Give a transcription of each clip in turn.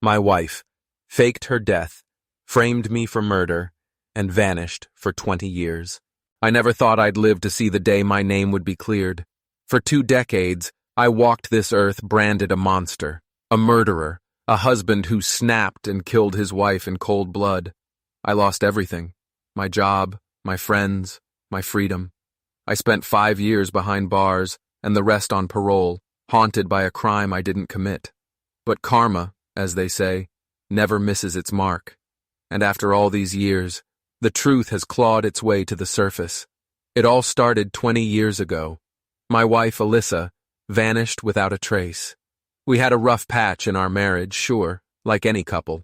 My wife faked her death, framed me for murder, and vanished for 20 years. I never thought I'd live to see the day my name would be cleared. For 2 decades, I walked this earth branded a monster, a murderer, a husband who snapped and killed his wife in cold blood. I lost everything: my job, my friends, my freedom. I spent 5 years behind bars and the rest on parole, haunted by a crime I didn't commit. But karma, as they say, never misses its mark. And after all these years, the truth has clawed its way to the surface. It all started 20 years ago. My wife, Alyssa, vanished without a trace. We had a rough patch in our marriage, sure, like any couple.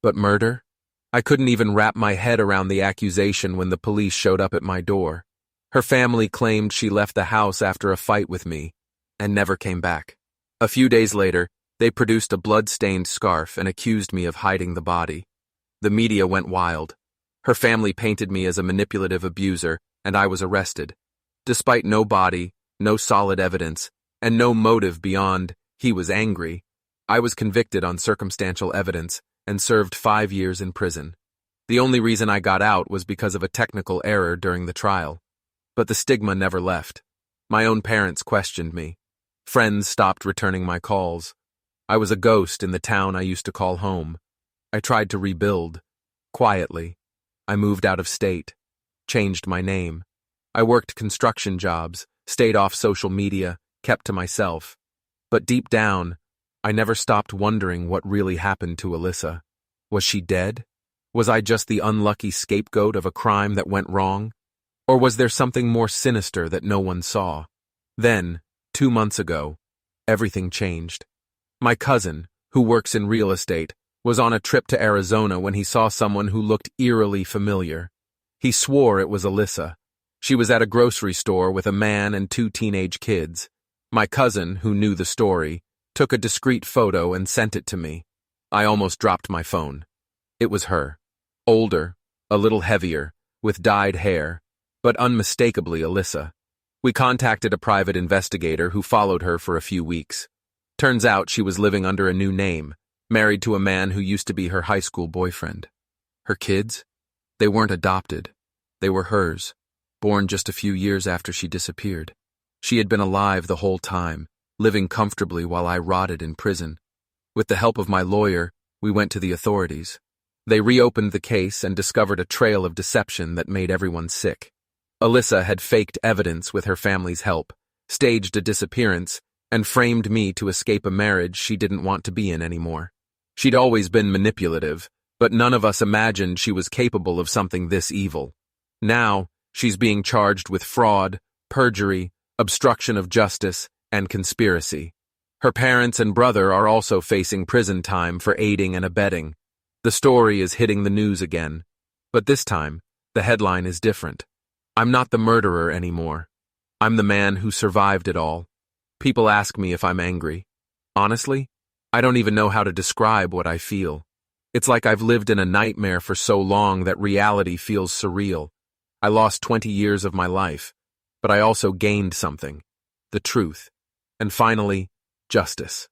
But murder? I couldn't even wrap my head around the accusation when the police showed up at my door. Her family claimed she left the house after a fight with me and never came back. A few days later, they produced a blood-stained scarf and accused me of hiding the body. The media went wild. Her family painted me as a manipulative abuser, and I was arrested. Despite no body, no solid evidence, and no motive beyond he was angry, I was convicted on circumstantial evidence and served 5 years in prison. The only reason I got out was because of a technical error during the trial. But the stigma never left. My own parents questioned me. Friends stopped returning my calls. I was a ghost in the town I used to call home. I tried to rebuild. Quietly. I moved out of state. Changed my name. I worked construction jobs, stayed off social media, kept to myself. But deep down, I never stopped wondering what really happened to Alyssa. Was she dead? Was I just the unlucky scapegoat of a crime that went wrong? Or was there something more sinister that no one saw? Then, 2 months ago, everything changed. My cousin, who works in real estate, was on a trip to Arizona when he saw someone who looked eerily familiar. He swore it was Alyssa. She was at a grocery store with a man and 2 teenage kids. My cousin, who knew the story, took a discreet photo and sent it to me. I almost dropped my phone. It was her. Older, a little heavier, with dyed hair, but unmistakably Alyssa. We contacted a private investigator who followed her for a few weeks. Turns out she was living under a new name, married to a man who used to be her high school boyfriend. Her kids? They weren't adopted. They were hers, born just a few years after she disappeared. She had been alive the whole time, living comfortably while I rotted in prison. With the help of my lawyer, we went to the authorities. They reopened the case and discovered a trail of deception that made everyone sick. Alyssa had faked evidence with her family's help, staged a disappearance, and framed me to escape a marriage she didn't want to be in anymore. She'd always been manipulative, but none of us imagined she was capable of something this evil. Now, she's being charged with fraud, perjury, obstruction of justice, and conspiracy. Her parents and brother are also facing prison time for aiding and abetting. The story is hitting the news again, but this time, the headline is different. I'm not the murderer anymore. I'm the man who survived it all. People ask me if I'm angry. Honestly, I don't even know how to describe what I feel. It's like I've lived in a nightmare for so long that reality feels surreal. I lost 20 years of my life, but I also gained something: the truth. And finally, justice.